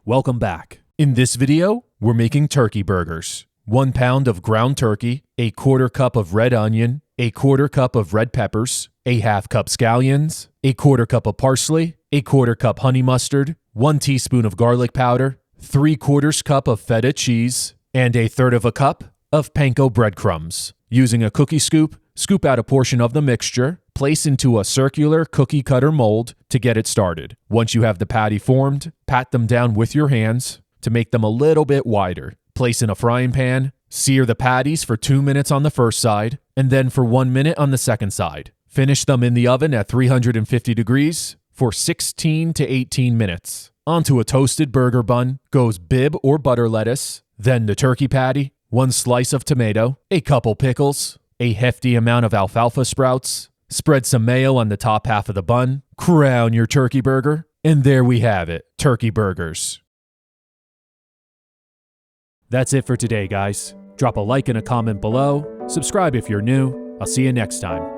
Welcome back. In this video, we're making turkey burgers. 1 pound of ground turkey, a 1/4 cup of red onion, a 1/4 cup of red peppers, a 1/2 cup scallions, a 1/4 cup of parsley, a 1/4 cup honey mustard, 1 teaspoon of garlic powder, 3/4 cup of feta cheese, and a 1/3 cup of panko breadcrumbs. Using a cookie scoop, scoop out a portion of the mixture, place into a circular cookie cutter mold to get it started. Once you have the patty formed, pat them down with your hands to make them a little bit wider. Place in a frying pan, sear the patties for 2 minutes on the first side, and then for 1 minute on the second side. Finish them in the oven at 350 degrees for 16 to 18 minutes. Onto a toasted burger bun goes Bibb or butter lettuce, then the turkey patty, 1 slice of tomato, a couple pickles, a hefty amount of alfalfa sprouts. Spread some mayo on the top half of the bun, crown your turkey burger, and there we have it, turkey burgers. That's it for today, guys. Drop a like and a comment below, subscribe if you're new. I'll see you next time.